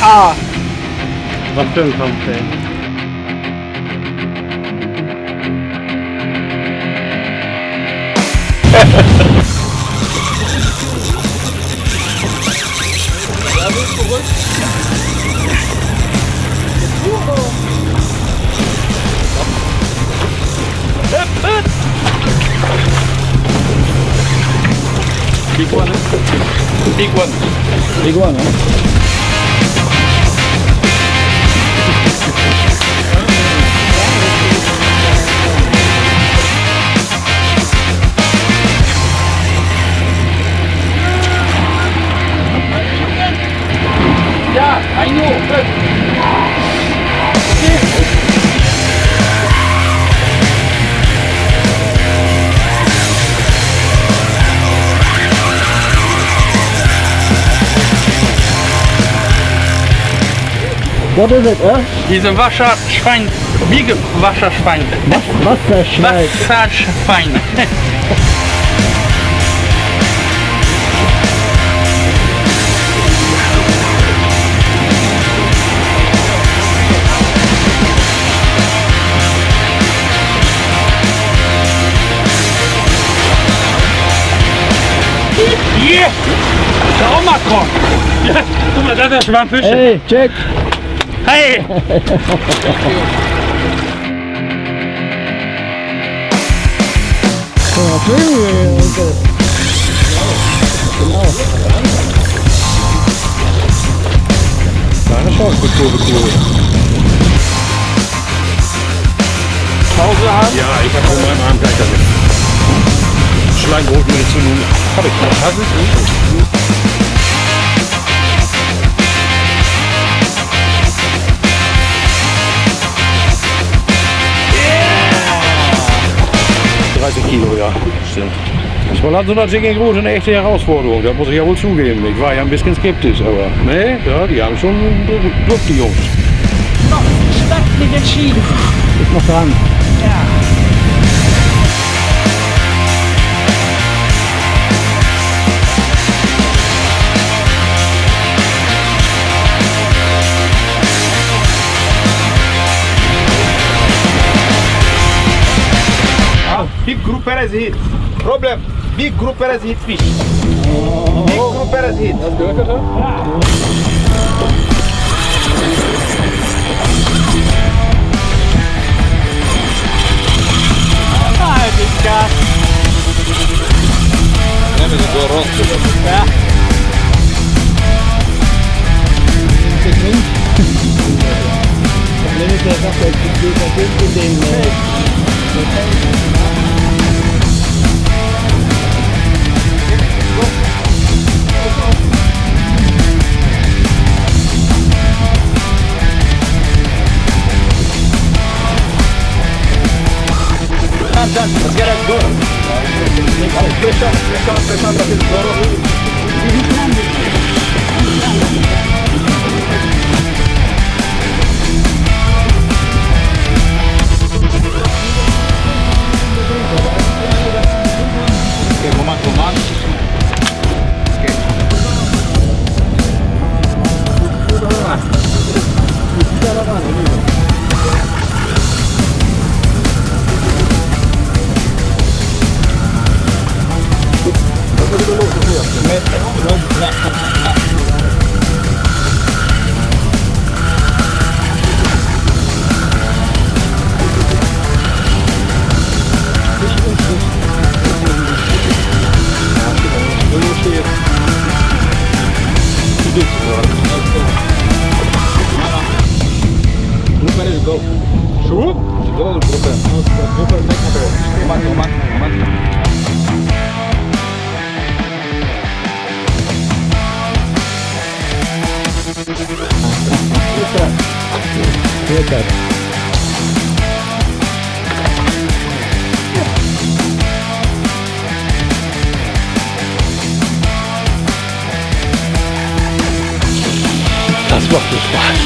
Was für ein Kampf, ey. Big one. Big one. Big one, huh? Yeah, I know. What is it, huh? Diese Wasserschwein, Big Wasserschwein. Wasserschwein. Wasserschwein. Yeah! Schau mal, komm! Ja, guck mal, das ist der Schwammfisch. Hey, check! Hey! Kleine Chance für Kurve. Pause haben? Ja, ich habe in meinem Arm gleich damit. Schleimbrotmedizin habe ich noch. Das ist gut. Yeah! 30 Kilo, ja, stimmt. Das war so eine Jigging-Route eine echte Herausforderung, das muss ich ja wohl zugeben. Ich war ja ein bisschen skeptisch, aber ne, ja, die haben schon Glück, die Jungs. Noch nicht entschieden. Ist noch dran. Ja. Big group parasite. Problem. Big group parasite fish. Big group parasite. Hast du gehört, Katha? Gas. Ja, wir sind gerockt. Ja. Problem ist, der sagt, der Film in den... Let's get it going. Okay, Moment. Das macht mir Spaß.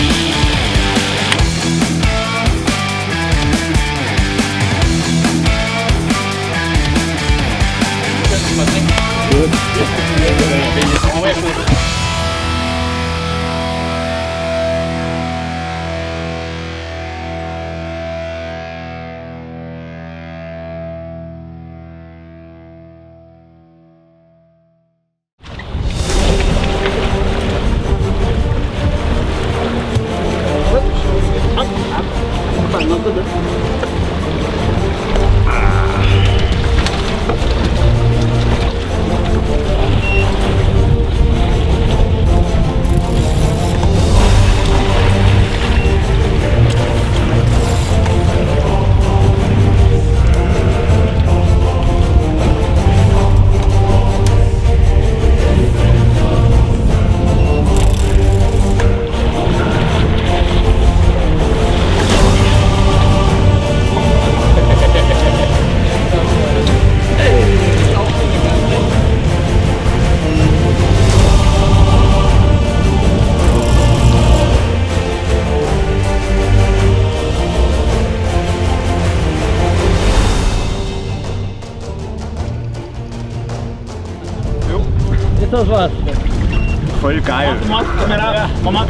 geil. Tomat, Kamera, Tomat.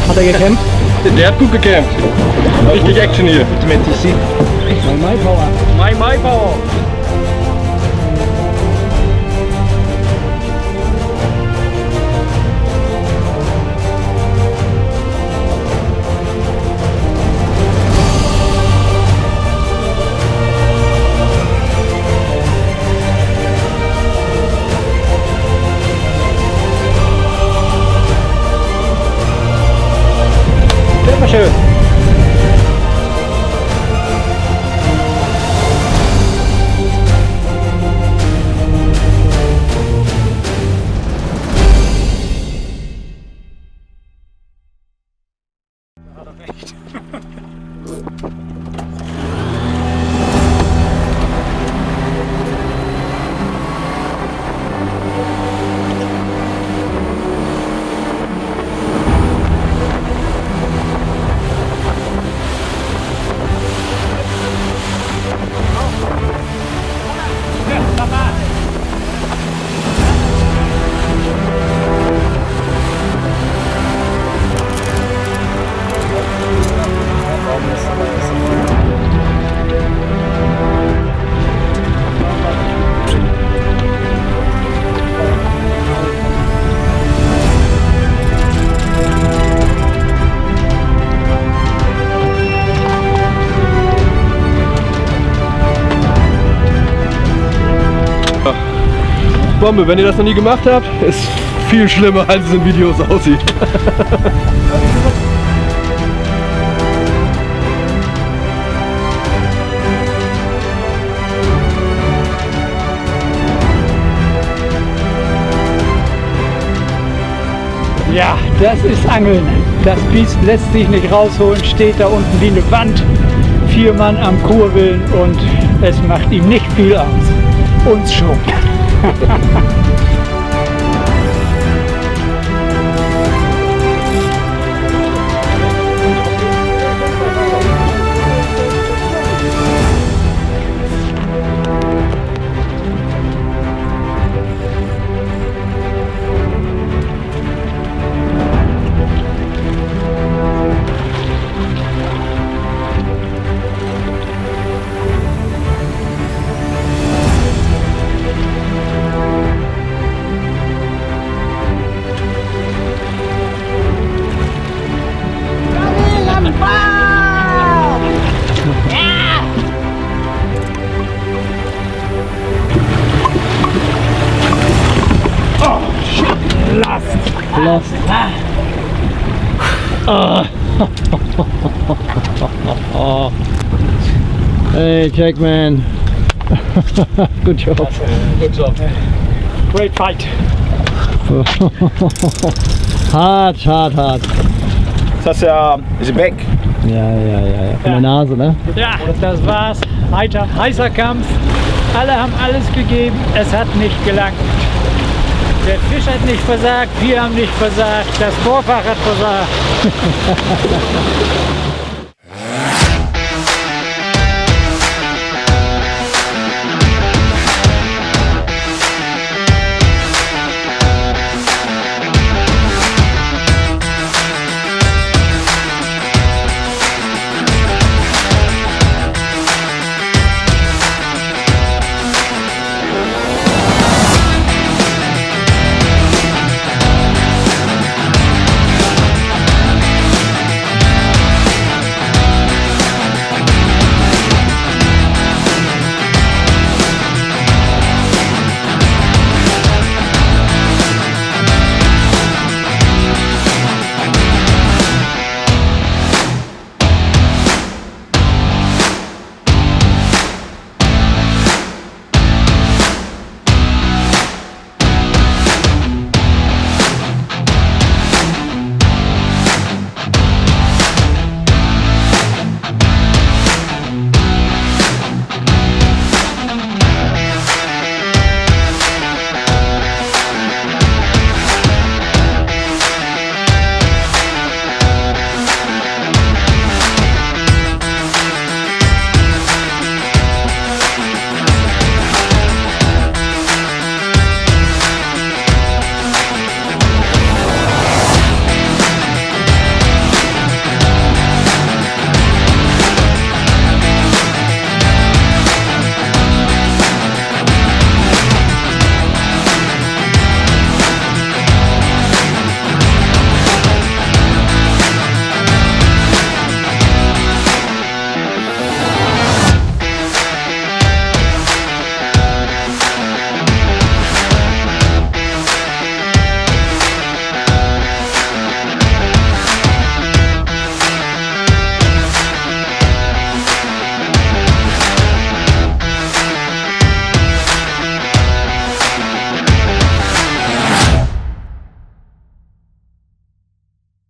Hat er gekämpft? Der hat gut gekämpft. Richtig Action hier. My Power. My Power. Das war schön. Bombe, wenn ihr das noch nie gemacht habt, ist viel schlimmer, als es in Videos aussieht. Ja, das ist Angeln. Das Biest lässt sich nicht rausholen, steht da unten wie eine Wand. 4 Mann am Kurbeln und es macht ihm nicht viel aus. Uns schon. Lost. Hey, Jackman. Good job. Good job. Great fight. Hart. Das ist weg. Ja. Von der Nase, ne? Ja, das war's. Heißer Kampf. Alle haben alles gegeben. Es hat nicht gelangt. Der Fisch hat nicht versagt, wir haben nicht versagt, das Vorfach hat versagt.